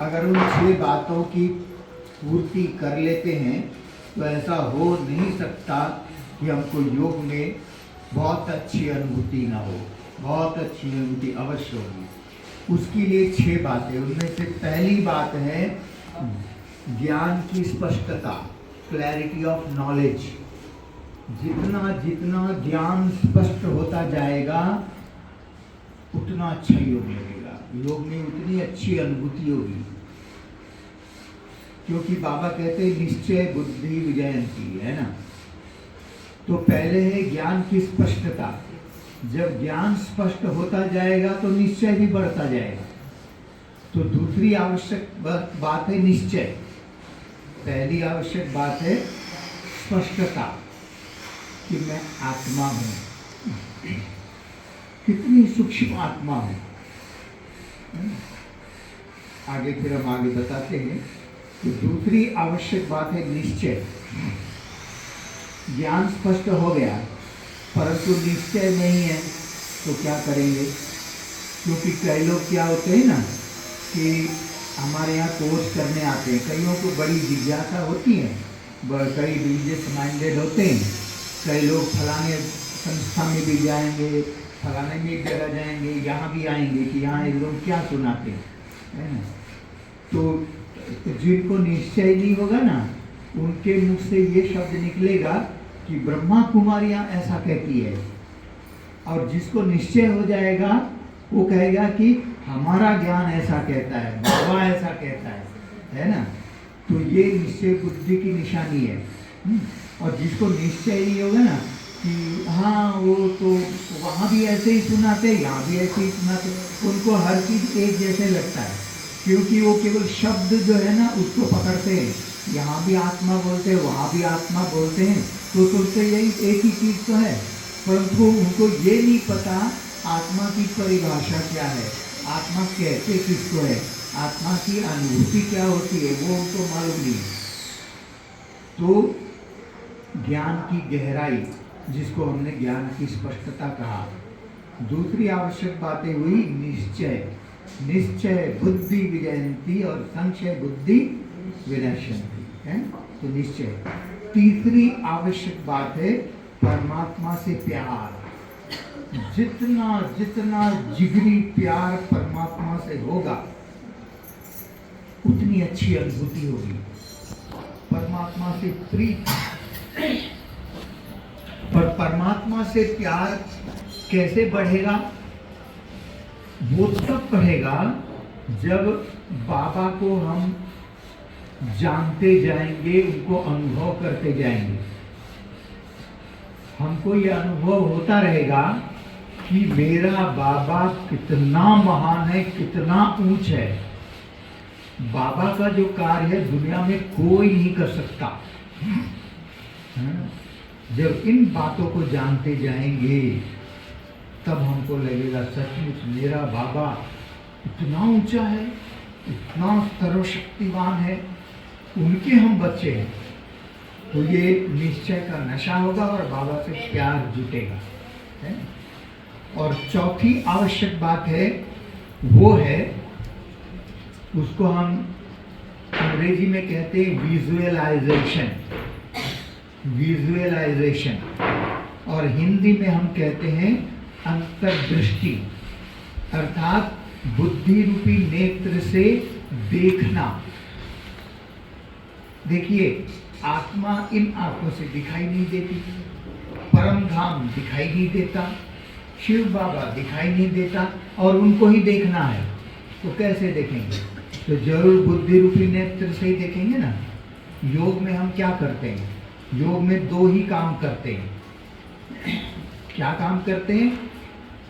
अगर उन 6 बातों की पूर्ति कर लेते हैं तो ऐसा हो नहीं सकता कि हमको योग में बहुत अच्छी अनुभूति ना हो। बहुत अच्छी अनुभूति अवश्य होगी। उसके लिए 6 बातें, उनमें से पहली बात है ज्ञान की स्पष्टता, क्लैरिटी ऑफ नॉलेज। जितना जितना ज्ञान स्पष्ट होता जाएगा उतना अच्छा योग लगेगा, योग में उतनी अच्छी अनुभूति होगी। क्योंकि बाबा कहते हैं निश्चय बुद्धि विजयंती, है ना। तो पहले है ज्ञान की स्पष्टता। जब ज्ञान स्पष्ट होता जाएगा तो निश्चय भी बढ़ता जाएगा। तो दूसरी आवश्यक बात है निश्चय। पहली आवश्यक बात है स्पष्टता कि मैं आत्मा हूं, कितनी सूक्ष्म आत्मा हूं। आगे फिर हम आगे बताते हैं। तो दूसरी आवश्यक बात है निश्चय। ज्ञान स्पष्ट हो गया परंतु निश्चय नहीं है तो क्या करेंगे। क्योंकि कई लोग क्या होते हैं ना कि हमारे यहाँ कोर्स करने आते हैं, कईयों को बड़ी जिज्ञासा होती है, कई बिजनेस माइंडेड होते हैं, कई लोग फलाने संस्था में भी जाएंगे, फलाने में एक जगह जाएंगे, यहाँ भी आएंगे कि यहाँ ये लोग क्या सुनाते हैं, है ना। तो जिनको निश्चय नहीं होगा ना उनके मुख से ये शब्द निकलेगा कि ब्रह्मा कुमारियाँ ऐसा कहती है, और जिसको निश्चय हो जाएगा वो कहेगा कि हमारा ज्ञान ऐसा कहता है, बाबा ऐसा कहता है ना। तो ये निश्चय बुद्धि की निशानी है। और जिसको निश्चय नहीं होगा ना कि हाँ वो तो वहाँ भी ऐसे ही सुनाते, यहाँ भी ऐसे ही सुनाते, उनको हर चीज़ एक जैसे लगता है। क्योंकि वो केवल शब्द जो है ना उसको पकड़ते हैं, यहाँ भी आत्मा बोलते हैं, वहाँ भी आत्मा बोलते हैं, तो सोचते यही एक ही चीज़ तो है। परंतु उनको ये नहीं पता आत्मा की परिभाषा क्या है, आत्मा कहते किसको है, आत्मा की अनुभूति क्या होती है, वो उनको मालूम नहीं। तो ज्ञान की गहराई, जिसको हमने ज्ञान की स्पष्टता कहा। दूसरी आवश्यक बातें हुई निश्चय। निश्चय बुद्धि विजयंती और संशय बुद्धि विनश्यंती, है तो निश्चय। तीसरी आवश्यक बात है परमात्मा से प्यार। जितना जितना जिगरी प्यार परमात्मा से होगा उतनी अच्छी अनुभूति होगी। परमात्मा से प्रीति। पर परमात्मा से प्यार कैसे बढ़ेगा? वो तब बढ़ेगा जब बाबा को हम जानते जाएंगे, उनको अनुभव करते जाएंगे। हमको ये अनुभव होता रहेगा कि मेरा बाबा कितना महान है, कितना ऊंच है। बाबा का जो कार्य है दुनिया में कोई नहीं कर सकता। जब इन बातों को जानते जाएंगे तब हमको लगेगा सचमुच मेरा बाबा इतना ऊंचा है, इतना सर्वशक्तिवान है, उनके हम बच्चे हैं। तो ये निश्चय का नशा होगा और बाबा से प्यार जुटेगा, है। और चौथी आवश्यक बात है वो है, उसको हम अंग्रेजी में कहते हैं विजुअलाइजेशन। विजुअलाइजेशन और हिंदी में हम कहते हैं अंतर्दृष्टि, अर्थात बुद्धि रूपी नेत्र से देखना। देखिए आत्मा इन आंखों से दिखाई नहीं देती, परम धाम दिखाई नहीं देता, शिव बाबा दिखाई नहीं देता, और उनको ही देखना है तो कैसे देखेंगे? तो जरूर बुद्धि रूपी नेत्र से ही देखेंगे ना। योग में हम क्या करते हैं? योग में 2 ही काम करते हैं। क्या काम करते हैं?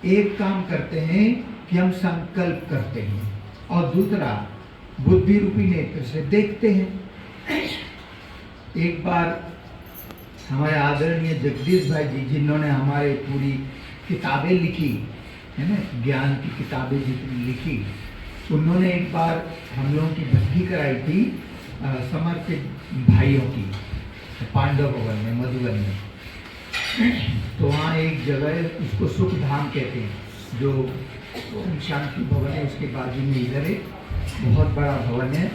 एक काम करते हैं कि हम संकल्प करते हैं, और दूसरा बुद्धि रूपी नेत्र से देखते हैं। एक बार हमारे आदरणीय जगदीश भाई जी, जिन्होंने हमारे पूरी किताबें लिखी है ना, ज्ञान की किताबें जितनी लिखी, उन्होंने एक बार हम लोगों की भर्ती कराई थी समर्पित भाइयों की, पांडव भवन में, मधुबन में। तो वहाँ एक जगह है, उसको सुख धाम कहते हैं, जो शांति भवन है उसके बाजू में इधर है, बहुत बड़ा भवन है,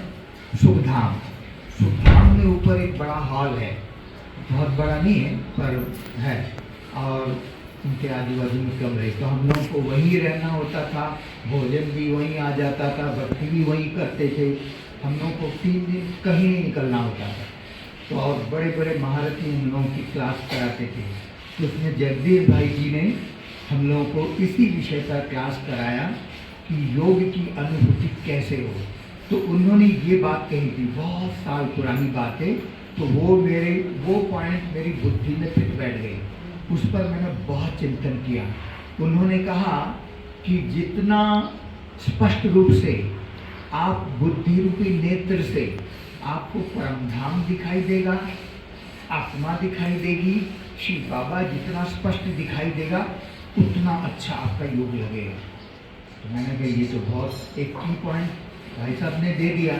सुखधाम। सुखधाम में ऊपर एक बड़ा हॉल है, बहुत बड़ा नहीं है पर है, और उनके आजू बाजू में कमरे। तो हम लोगों को वहीं रहना होता था, भोजन भी वहीं आ जाता था, भक्ति भी वहीं करते थे। हम लोगों को 3 दिन कहीं नहीं निकलना होता था। तो और बड़े बड़े महारथी हम लोगों की क्लास कराते थे। तो उसमें जगदीश भाई जी ने हम लोगों को इसी विषय पर क्लास कराया कि योग की अनुभूति कैसे हो। तो उन्होंने ये बात कही थी, बहुत साल पुरानी बात है। तो वो पॉइंट मेरी बुद्धि में फिट बैठ गई। उस पर मैंने बहुत चिंतन किया। उन्होंने कहा कि जितना स्पष्ट रूप से आप बुद्धि रूपी नेत्र से आपको परमधाम दिखाई देगा, आत्मा दिखाई देगी, शिव बाबा जितना स्पष्ट दिखाई देगा उतना अच्छा आपका योग लगेगा। तो मैंने कहा ये तो बहुत एक की पॉइंट भाई साहब ने दे दिया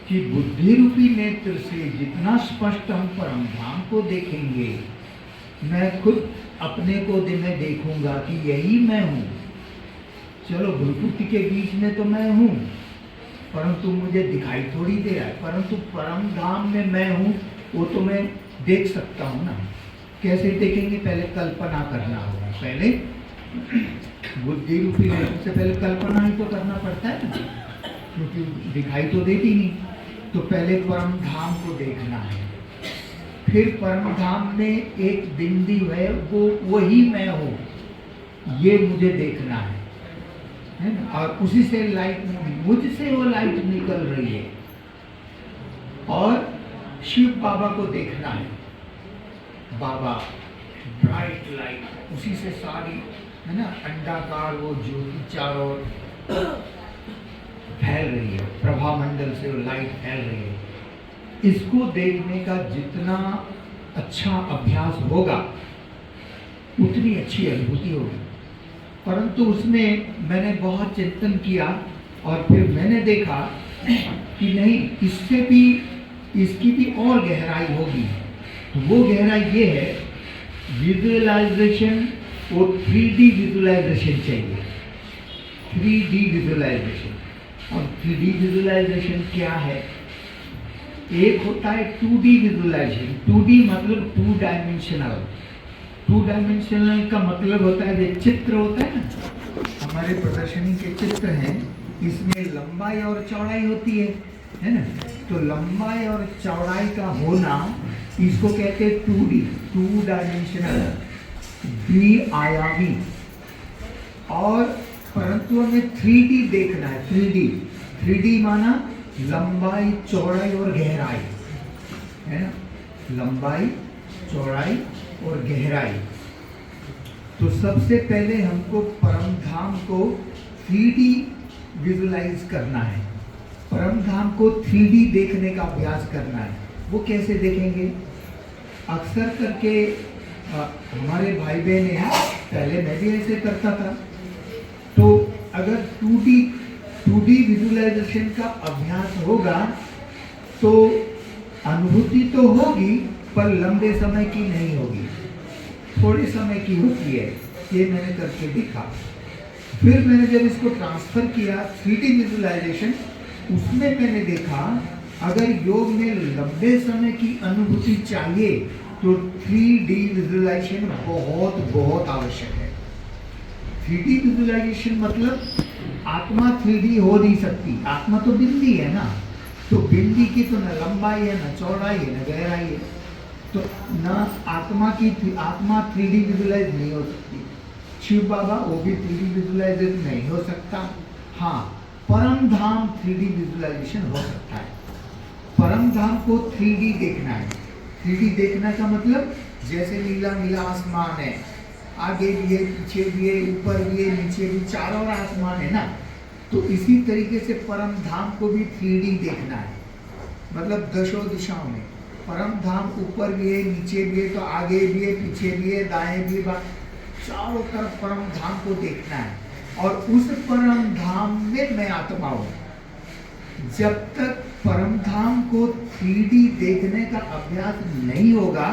कि बुद्धि रूपी नेत्र से जितना स्पष्ट हम परमधाम को देखेंगे, मैं खुद अपने को मैं देखूंगा कि यही मैं हूँ। चलो भ्रुकुटी के बीच में तो मैं हूँ, परंतु मुझे दिखाई थोड़ी दे रहा है। परंतु परम धाम में मैं हूँ, वो तो मैं देख सकता हूँ ना। कैसे देखेंगे? पहले कल्पना करना होगा। पहले बुद्धि रूपी से पहले कल्पना ही तो करना पड़ता है ना, क्योंकि दिखाई तो देती नहीं। तो पहले परम धाम को देखना है, फिर परम धाम में एक बिंदु है, वो वही मैं हूँ, ये मुझे देखना है ना। और उसी से लाइट, मुझसे वो लाइट निकल रही है, और शिव बाबा को देखना है। बाबा ब्राइट लाइट, उसी से सारी है ना अंडाकार वो ज्योति चारों ओर फैल रही है, प्रभा मंडल से वो लाइट फैल रही है। इसको देखने का जितना अच्छा अभ्यास होगा उतनी अच्छी अनुभूति होगी। परंतु उसमें मैंने बहुत चिंतन किया, और फिर मैंने देखा कि नहीं, इससे भी इसकी भी और गहराई होगी। तो वो गहराई ये है, विजुअलाइजेशन और 3D विजुअलाइजेशन चाहिए। 3D visualisation. और 3D विजुअलाइजेशन क्या है? एक होता है 2D विजुअलाइजेशन। 2D मतलब 2 डायमेंशनल। 2 डायमेंशनल का मतलब होता है, जो चित्र होता है ना, हमारे प्रदर्शनी के चित्र हैं, इसमें लंबाई और चौड़ाई होती है ना। तो लंबाई और चौड़ाई का होना, इसको कहते हैं 2D, 2 डायमेंशनल, द्विआयामी। और परंतु हमें 3D देखना है। 3D माना लंबाई, चौड़ाई और गहराई, है ना। लंबाई, चौड़ाई और गहराई। तो सबसे पहले हमको परम धाम को 3D विजुलाइज करना है, परम धाम को 3D देखने का अभ्यास करना है। वो कैसे देखेंगे? अक्सर करके हमारे भाई बहन हैं, पहले मैं भी ऐसे करता था। तो अगर 2D विजुलाइजेशन का अभ्यास होगा तो अनुभूति तो होगी, पर लंबे समय की नहीं होगी, थोड़े समय की होती है। ये मैंने करके देखा। फिर मैंने जब इसको ट्रांसफर किया 3D विजुलाइजेशन, उसमें मैंने देखा अगर योग में लंबे समय की अनुभूति चाहिए तो 3D विजुलाइजेशन बहुत बहुत आवश्यक है। 3D विजुलाइजेशन मतलब आत्मा 3D हो नहीं सकती, आत्मा तो बिंदी है ना। तो बिंदी की तो न लंबाई है, न चौड़ाई है, न गहराई है। तो न आत्मा 3D विजुलाइज नहीं हो सकती। शिव बाबा वो भी 3D विजुलाइजेशन नहीं हो सकता। हाँ, परम धाम 3D विजुलाइजेशन हो सकता है। परम धाम को 3D देखना है। 3D देखना का मतलब जैसे नीला नीला आसमान है, आगे भी है, पीछे भी है, ऊपर भी है, नीचे भी, चारों ओर आसमान है ना। तो इसी तरीके से परम धाम को भी 3D देखना है, मतलब दशों दिशाओं में। परम धाम ऊपर भी है, नीचे भी है, तो आगे भी है, पीछे भी है, दाएं भी है, चारों तरफ परम धाम को देखना है। और उस परम धाम में मैं आत्मा हूँ। जब तक परम धाम को 3D देखने का अभ्यास नहीं होगा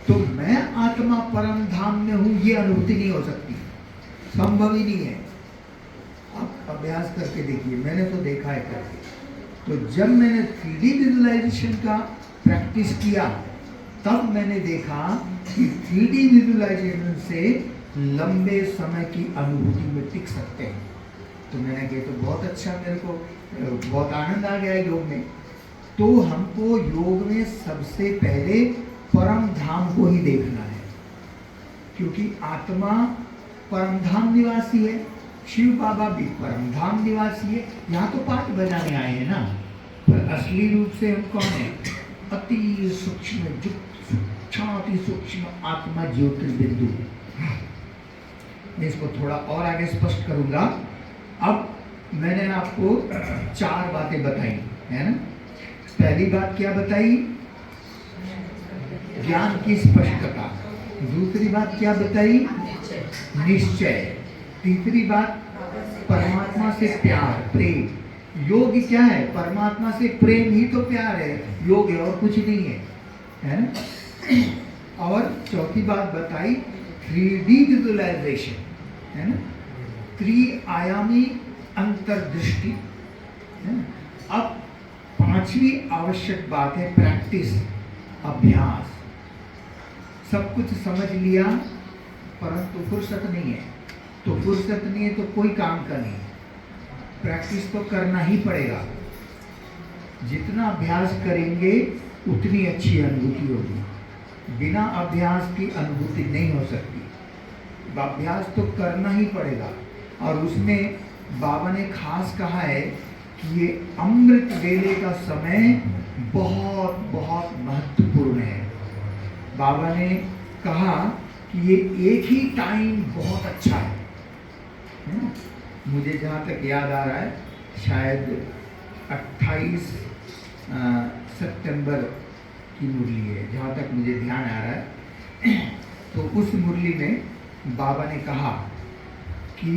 तो मैं आत्मा परम धाम में हूँ ये अनुभूति नहीं हो सकती, संभव ही नहीं है। अब अभ्यास करके देखिए, मैंने तो देखा है करके। तो जब मैंने 3D विजुअलाइजेशन का प्रैक्टिस किया तब मैंने देखा कि 3D विजुअलाइजेशन से लंबे समय की अनुभूति में टिक सकते हैं। तो मैंने कहा तो बहुत अच्छा, मेरे को बहुत आनंद आ गया योग में। तो हमको योग में सबसे पहले परम धाम को ही देखना है, क्योंकि आत्मा परम धाम निवासी है, शिव बाबा भी परम धाम निवासी है। यहाँ तो पाठ बजाने आए हैं ना, पर असली रूप से हम कौन है? अति सूक्ष्म अति सूक्ष्म आत्मा ज्योतिर्बिंदु। मैं इसको थोड़ा और आगे स्पष्ट करूंगा। अब मैंने आपको 4 बातें बताई है ना। पहली बात क्या बताई? ज्ञान की स्पष्टता। दूसरी बात क्या बताई? निश्चय। तीसरी बात परमात्मा से प्यार, प्रेम। योग क्या है? परमात्मा से प्रेम ही तो प्यार है, योग है और कुछ नहीं है ना। और चौथी बात बताई 3D विजुअलाइजेशन, है ना, त्रिआयामी अंतर्दृष्टि। अब 5वीं आवश्यक बात है प्रैक्टिस, अभ्यास। सब कुछ समझ लिया परंतु फुर्सत नहीं है। तो फुर्सत नहीं है तो कोई काम का नहीं। प्रैक्टिस तो करना ही पड़ेगा। जितना अभ्यास करेंगे उतनी अच्छी अनुभूति होगी। बिना अभ्यास की अनुभूति नहीं हो सकती। अभ्यास तो करना ही पड़ेगा। और उसमें बाबा ने खास कहा है कि ये अमृत वेले का समय बहुत बहुत महत्वपूर्ण है। बाबा ने कहा कि ये एक ही टाइम बहुत अच्छा है ना? मुझे जहाँ तक याद आ रहा है शायद 28 सितंबर की मुरली है, जहाँ तक मुझे ध्यान आ रहा है। तो उस मुरली में बाबा ने कहा कि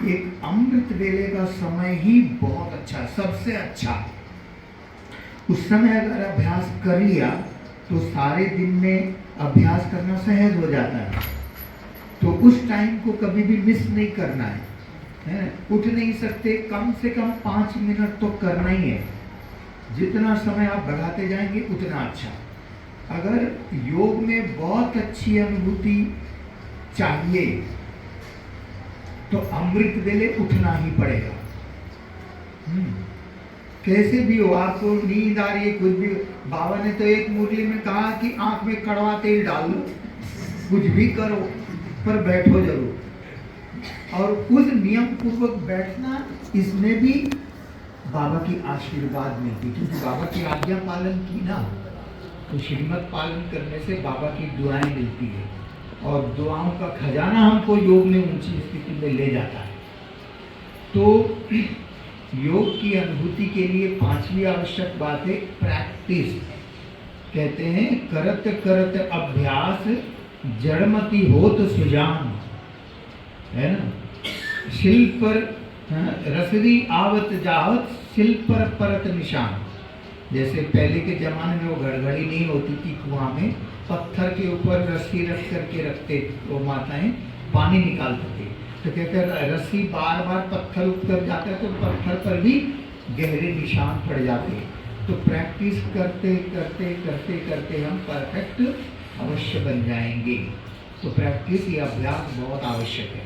एक अमृत वेले का समय ही बहुत अच्छा, सबसे अच्छा। उस समय अगर अभ्यास कर लिया तो सारे दिन में अभ्यास करना सहज हो जाता है। तो उस टाइम को कभी भी मिस नहीं करना है। उठ नहीं सकते, कम से कम 5 मिनट तो करना ही है। जितना समय आप बढ़ाते जाएंगे उतना अच्छा। अगर योग में बहुत अच्छी अनुभूति चाहिए तो अमृत वेले उठना ही पड़ेगा। कैसे भी हो, आपको नींद आ रही है, कुछ भी। बाबा ने तो एक मुरली में कहा कि आंख में कड़वा तेल डाल लो, कुछ भी करो पर बैठो जरूर। और उस नियम पूर्वक बैठना, इसमें भी बाबा की आशीर्वाद मिलती, क्योंकि बाबा की आज्ञा पालन की ना, तो श्रीमत पालन करने से बाबा की दुआएं मिलती है। और दुआओं का खजाना हमको योग में ऊंची स्थिति में ले जाता है। तो योग की अनुभूति के लिए 5वीं आवश्यक बात है प्रैक्टिस। कहते हैं करत करत अभ्यास जड़मति होत सुजान, है ना। शिल पर रसरी आवत जावत, शिल पर परत निशान। जैसे पहले के जमाने में वो घड़घड़ी नहीं होती थी, कुआं में पत्थर के ऊपर रस्सी रख करके रखते वो माताएं, पानी निकालते थे। तो कहते हैं रस्सी बार बार पत्थर उतर जाता है तो पत्थर पर भी गहरे निशान पड़ जाते हैं। तो प्रैक्टिस करते करते करते करते हम परफेक्ट अवश्य बन जाएंगे। तो प्रैक्टिस, ये अभ्यास बहुत आवश्यक है।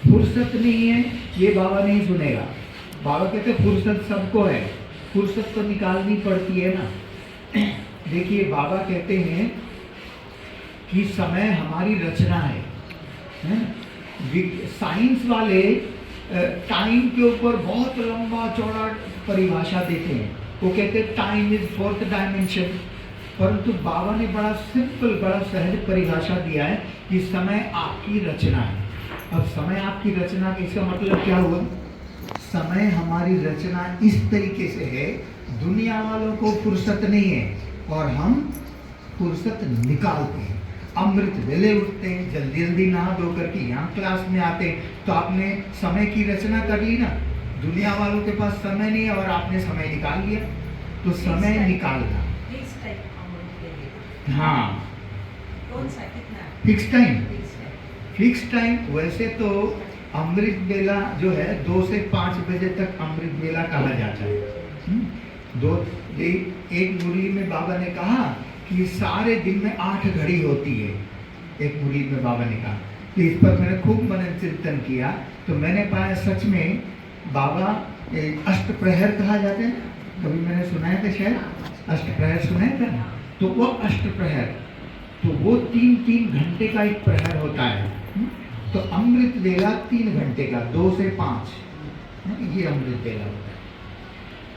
फुर्सत नहीं है ये बाबा नहीं सुनेगा। बाबा कहते फुर्सत सबको है, फुर्सत तो निकालनी पड़ती है ना। देखिए बाबा कहते हैं कि समय हमारी रचना है। साइंस वाले टाइम के ऊपर बहुत लंबा चौड़ा परिभाषा देते हैं। वो कहते हैं टाइम इज 4th डायमेंशन, परंतु बाबा ने बड़ा सिंपल, बड़ा सहज परिभाषा दिया है कि समय आपकी रचना है। अब समय आपकी रचना, इसका मतलब क्या हुआ? समय हमारी रचना इस तरीके से है, दुनिया वालों को फुर्सत नहीं है और हम फुर्सत निकालते हैं। अमृत वेले उठते हैं, जल्दी जल्दी नहा धो करके यहाँ क्लास में आते हैं। तो आपने समय की रचना कर ली ना। दुनिया वालों के पास समय नहीं है और आपने समय निकाल लिया। तो समय निकालना, हाँ, फिक्स टाइम। फिक्स टाइम वैसे तो अमृत बेला जो है 2 से 5 बजे तक अमृत बेला कहा जाता है। दो एक मुरली में बाबा ने कहा कि सारे दिन में 8 घड़ी होती है। एक मुरली में बाबा ने कहा, तो इस पर मैंने खूब मनन चिंतन किया, तो मैंने पाया सच में बाबा अष्टप्रहर कहा जाते हैं, कभी मैंने सुनाया था शायद, अष्टप्रहर सुनाया था ना, तो वो अष्टप्रहर, तो वो 3-3 घंटे का एक प्रहर होता है। तो अमृत बेला 3 घंटे का, 2 से 5 ये अमृत बेला होता है।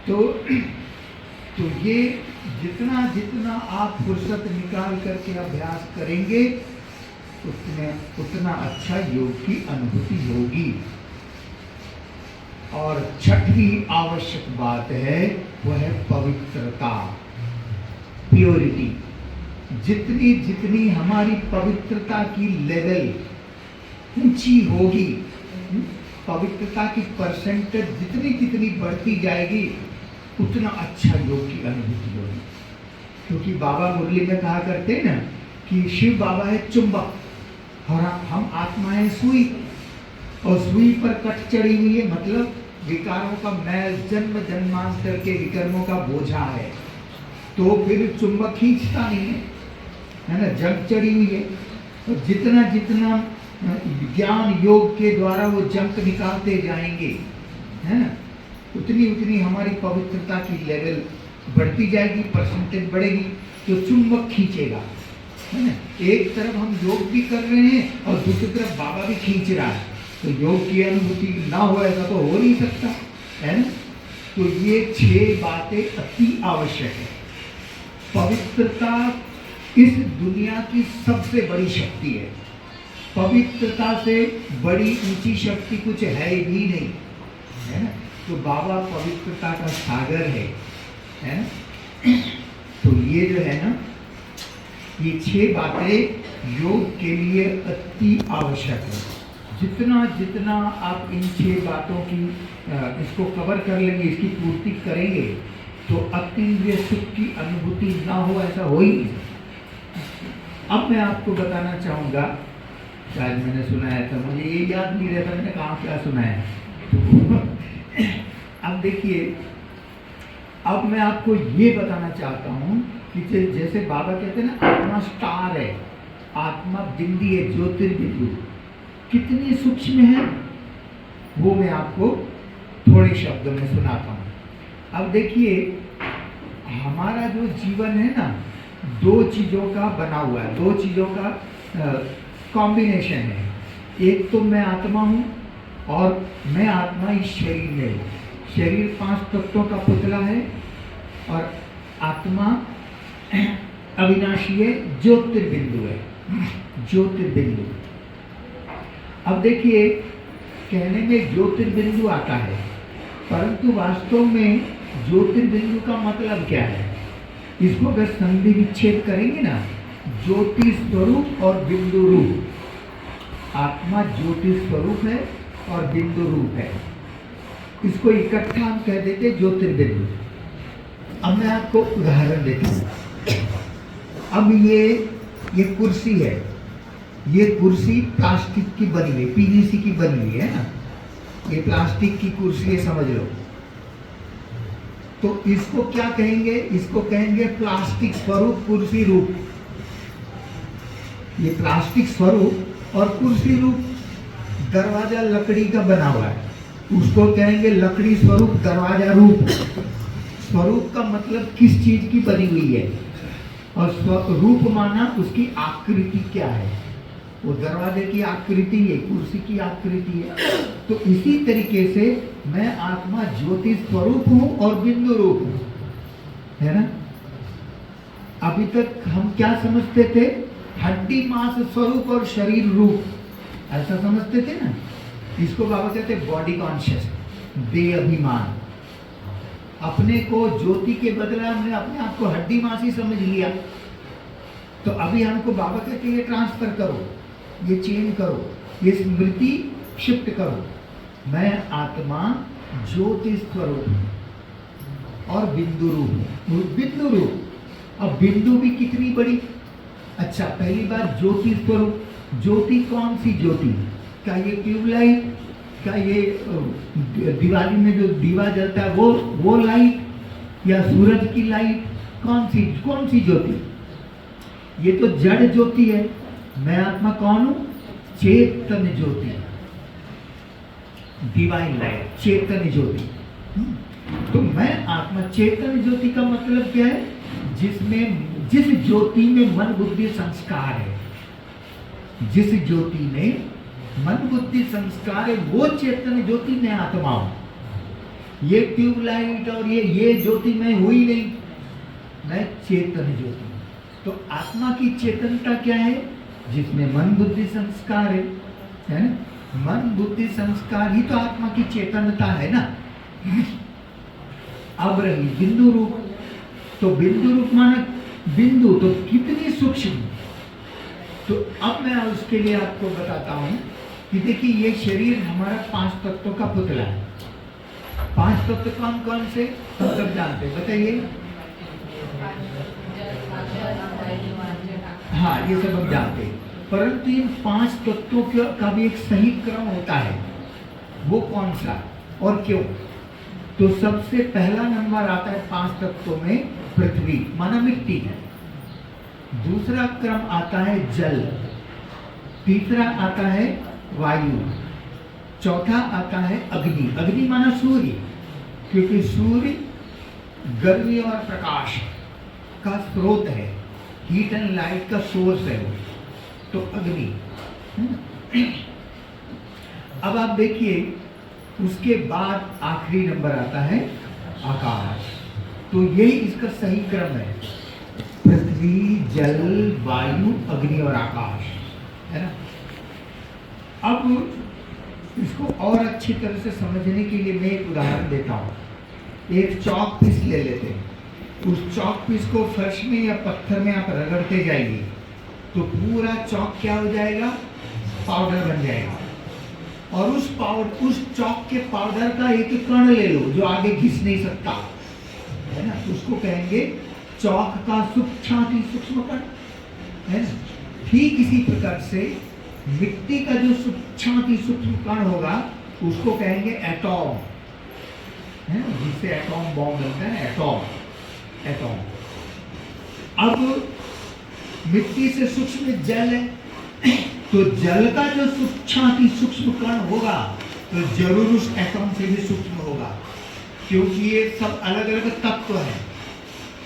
तो ये जितना जितना आप फुर्सत निकाल करके अभ्यास करेंगे उतना अच्छा योग की अनुभूति होगी। और छठी आवश्यक बात है वह है पवित्रता, प्योरिटी। जितनी जितनी हमारी पवित्रता की लेवल ऊंची होगी, पवित्रता की परसेंटेज जितनी जितनी बढ़ती जाएगी उतना अच्छा योग की अनुभूति होगी। क्योंकि बाबा मुरली में कहा करते हैं ना कि शिव बाबा है चुंबक और हम आत्मा है सुई, और सुई पर कट चढ़ी हुई है, मतलब विकारों का मैल जन्म जन्मांतर के विकर्मों का बोझा है, तो फिर चुंबक खींचता नहीं है ना, जंग चढ़ी हुई है। और जितना जितना ज्ञान योग के द्वारा वो जंक निकालते जाएंगे, है ना, उतनी उतनी हमारी पवित्रता की लेवल बढ़ती जाएगी, परसेंटेज बढ़ेगी, तो चुंबक खींचेगा, है ना। एक तरफ हम योग भी कर रहे हैं और दूसरी तरफ बाबा भी खींच रहा है, तो योग की अनुभूति ना हो ऐसा तो हो नहीं सकता, है ना। तो ये 6 बातें अति आवश्यक है। पवित्रता इस दुनिया की सबसे बड़ी शक्ति है। पवित्रता से बड़ी ऊंची शक्ति कुछ है भी नहीं, है ना। तो बाबा पवित्रता का सागर है ना। तो ये जो है ना, ये 6 बातें योग के लिए अति आवश्यक है। जितना जितना आप इन 6 बातों की इसको कवर कर लेंगे, इसकी पूर्ति करेंगे, तो अतीन्द्रिय सुख की अनुभूति ना हो ऐसा हो ही नहीं। अब मैं आपको बताना चाहूँगा, शायद मैंने सुनाया था, मुझे ये याद नहीं रहता मैंने कहाँ क्या सुनाया। तो अब देखिए, अब मैं आपको ये बताना चाहता हूँ कि जैसे बाबा कहते हैं ना, आत्मा स्टार है, आत्मा बिंदी है, ज्योतिर्बिंदु कितनी सूक्ष्म है वो मैं आपको थोड़े शब्दों में सुनाता हूँ। अब देखिए, हमारा जो जीवन है ना, 2 चीज़ों का बना हुआ है, 2 चीज़ों का कॉम्बिनेशन है। एक तो मैं आत्मा हूँ और मैं आत्मा इस शरीर में हूँ। शरीर 5 तत्वों का पुतला है और आत्मा अविनाशी है, ज्योतिर्बिंदु है, ज्योतिर्बिंदु। अब देखिए, कहने में ज्योतिर्बिंदु आता है, परंतु वास्तव में ज्योतिर्बिंदु का मतलब क्या है? इसको अगर संधि विच्छेद करेंगे ना, ज्योति स्वरूप और बिंदु रूप, आत्मा ज्योति स्वरूप है और बिंदु रूप है, इसको इकट्ठा हम कह देते ज्योतिर्बिंदु। अब मैं आपको उदाहरण देता हूँ। अब ये कुर्सी है, ये कुर्सी प्लास्टिक की बनी हुई, पीवीसी की बनी हुई है ना, ये प्लास्टिक की कुर्सी है समझ लो। तो इसको क्या कहेंगे? इसको कहेंगे प्लास्टिक स्वरूप कुर्सी रूप। ये प्लास्टिक स्वरूप और कुर्सी रूप, दरवाजा लकड़ी का बना हुआ है, उसको कहेंगे लकड़ी स्वरूप दरवाजा रूप। स्वरूप का मतलब किस चीज की बनी हुई है, और रूप माना उसकी आकृति क्या है। वो दरवाजे की आकृति है, कुर्सी की आकृति है। तो इसी तरीके से मैं आत्मा ज्योति स्वरूप हूँ और बिंदु रूप हूँ, है ना। अभी तक हम क्या समझते थे? हड्डी मांस स्वरूप और शरीर रूप, ऐसा समझते थे ना। इसको बाबा कहते बॉडी कॉन्शियस, देह अभिमान। अपने को ज्योति के बदले हमने अपने आप को हड्डी मांस ही समझ लिया। तो अभी हमको बाबा कहते ये ट्रांसफर करो, ये चेंज करो, ये स्मृति शिफ्ट करो। मैं आत्मा ज्योति स्वरूप हूँ और बिंदु रूप हूँ। बिंदु रूप, अब बिंदु भी कितनी बड़ी। अच्छा, पहली बार ज्योति स्वरूप। ज्योति कौन सी ज्योति? क्या ये ट्यूबलाइट क्या ये दिवाली में जो दीवा जलता है वो लाइट या सूरज की लाइट? कौन सी ज्योति? ये तो जड़ ज्योति है। मैं आत्मा कौन हूं? चेतन ज्योति, डिवाइन लाइट, चेतन ज्योति। तो मैं आत्मा चेतन ज्योति का मतलब क्या है? जिस ज्योति में मन बुद्धि संस्कार है, जिस ज्योति में मन बुद्धि संस्कार है, वो चेतन ज्योति मैं आत्मा हूं। ये ट्यूबलाइट और ये ज्योति मैं हुई नहीं, मैं चेतन ज्योति हूं। तो आत्मा की चेतनता क्या है? जिसमें मन बुद्धि संस्कार है ना? मन बुद्धि संस्कार ही तो आत्मा की चेतनता है ना। अब रही बिंदु रूप। तो बिंदु रूप माना बिंदु तो कितनी सूक्ष्म। तो अब मैं उसके लिए आपको बताता हूं कि देखिए, ये शरीर हमारा 5 तत्वों का पुतला है। 5 तत्व कौन कौन से हम सब जानते हैं, बताइए। हाँ, ये सब हम जानते हैं, परंतु इन 5 तत्वों का भी एक सही क्रम होता है। वो कौन सा और क्यों? तो सबसे पहला नंबर आता है 5 तत्वों में पृथ्वी माना मिट्टी है। दूसरा क्रम आता है जल, तीसरा आता है वायु, चौथा आता है अग्नि। अग्नि माना सूर्य, क्योंकि सूर्य गर्मी और प्रकाश का स्रोत है, हीट एंड लाइट का सोर्स है वो। तो अग्नि। अब आप देखिए, उसके बाद आखिरी नंबर आता है आकाश। तो यही इसका सही क्रम है, पृथ्वी, जल, वायु, अग्नि और आकाश, है ना। अब इसको और अच्छी तरह से समझने के लिए मैं एक उदाहरण देता हूँ। एक चौक पीस ले लेते हैं। उस चौक पीस को फर्श में या पत्थर में आप रगड़ते जाइए तो पूरा चौक क्या हो जाएगा? पाउडर बन जाएगा। और उस चौक के पाउडर का एक कण ले लो जो आगे घिस नहीं सकता, है ना, उसको कहेंगे चौक का सूक्ष्म कण, है ना। ठीक इसी प्रकार से मिट्टी का जो सूक्ष्म कण होगा उसको कहेंगे एटॉम, है ना, जिससे एटॉम बॉम्ब बनता है, एटॉम। अब मिट्टी से सूक्ष्म जल है, तो जल का जो सूक्ष्म कण होगा तो जरूर उस एटॉम से भी सूक्ष्म होगा, क्योंकि ये सब अलग अलग तत्व है।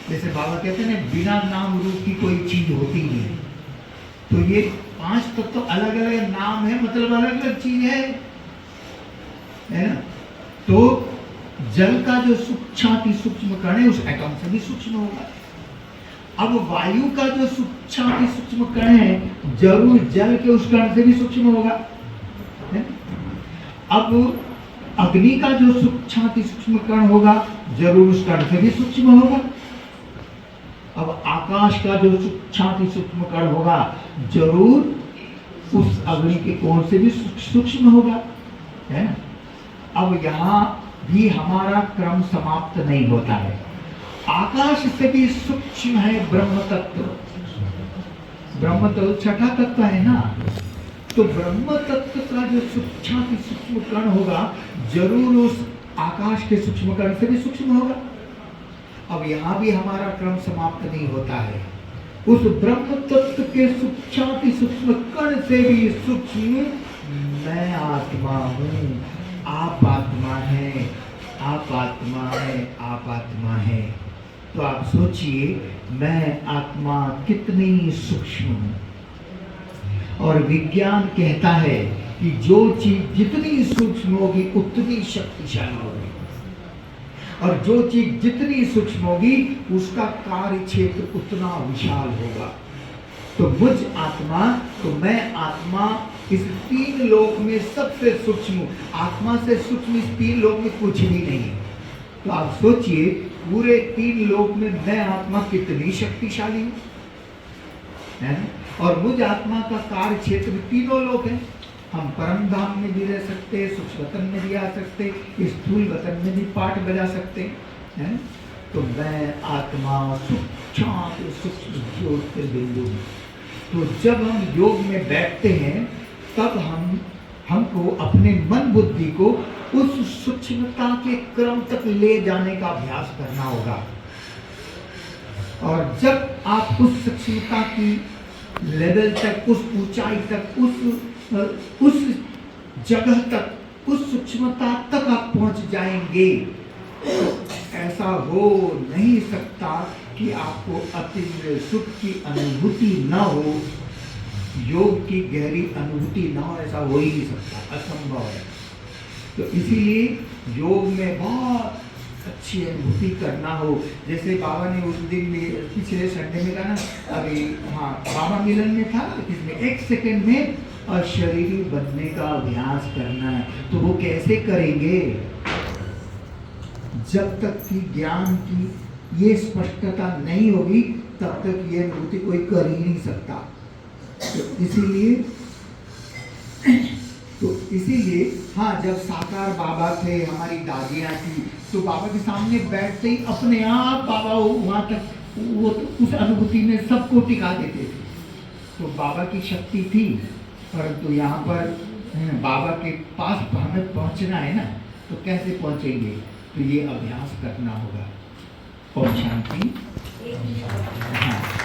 जैसे बाबा कहते हैं ना, बिना नाम रूप की कोई चीज होती नहीं। तो ये 5 तत्व अलग अलग नाम है, मतलब अलग अलग चीज है ना। तो जल का जो सूक्ष्म कण है उस एटॉम से भी सूक्ष्म होगा। अब वायु का जो सूक्ष्म कण है जरूर जल के उस कण से भी सूक्ष्म होगा, है? अब अग्नि का जो सूक्ष्म कण होगा जरूर उस कण से भी सूक्ष्म होगा। अब आकाश का जो सूक्ष्म कण होगा जरूर उस अग्नि के कोण से भी सूक्ष्म होगा, है ना। अब यहाँ भी हमारा क्रम समाप्त नहीं होता है। आकाश से भी सूक्ष्म है ब्रह्म तत्व। ब्रह्म तो छठा तत्व है ना। तो ब्रह्म तत्व का जो सूक्ष्म कण होगा जरूर उस आकाश के सूक्ष्म कण से भी सूक्ष्म होगा। अब यहाँ भी हमारा क्रम समाप्त नहीं होता है। उस ब्रह्म तत्व के सूक्ष्म कण से भी सूक्ष्म मैं आत्मा हूँ, आप आत्मा है, आप आत्मा है, आप आत्मा है। तो आप सोचिए, मैं आत्मा कितनी सूक्ष्म हूँ। और विज्ञान कहता है कि जो चीज जितनी सूक्ष्म होगी उतनी शक्तिशाली होगी, और जो चीज जितनी सूक्ष्म होगी उसका कार्य क्षेत्र उतना विशाल होगा। तो मुझ आत्मा, तो मैं आत्मा इस 3 लोक में सबसे सूक्ष्म, आत्मा से सूक्ष्म इस 3 लोक में कुछ भी नहीं है। तो आप सोचिए, पूरे 3 लोक में मैं आत्मा कितनी शक्तिशाली हूँ, है ना। और मुझ आत्मा का कार्य क्षेत्र 3 लोक है। हम परम धाम में भी रह सकते, सूक्ष्म वतन में भी आ सकते, स्थूल वतन में भी पाठ बजा सकते हैं। तो मैं आत्मा सूक्ष्म ज्योतिर्बिंदु। तो जब हम योग में बैठते हैं तब हम हमको अपने मन बुद्धि को उस सूक्ष्मता के क्रम तक ले जाने का अभ्यास करना होगा। और जब आप उस सूक्ष्मता की लेवल तक, उस ऊंचाई तक, उस जगह तक, उस सूक्ष्मता तक आप पहुंच जाएंगे, तो ऐसा हो नहीं सकता कि आपको अतीन्द्रिय सुख की अनुभूति न हो, योग की गहरी अनुभूति न हो। ऐसा हो ही नहीं सकता, असंभव है। तो इसीलिए योग में बहुत अच्छी अनुभूति करना हो। जैसे बाबा ने उस दिन में पिछले संडे में कहा ना, अभी हाँ बाबा मिलन में था, इसमें 1 सेकंड में अशरीरी बनने का अभ्यास करना है। तो वो कैसे करेंगे? जब तक कि ज्ञान की ये स्पष्टता नहीं होगी तब तक ये अनुभूति कोई कर ही नहीं सकता। तो इसीलिए हाँ, जब साकार बाबा थे, हमारी दादियाँ थी, तो बाबा के सामने बैठते ही अपने आप बाबा वहाँ तक वो तो उस अनुभूति में सबको टिका देते थे। तो बाबा की शक्ति थी, परंतु यहाँ पर बाबा के पास हमें पहुँचना है ना, तो कैसे पहुँचेंगे? तो ये अभ्यास करना होगा। और शांति। हाँ।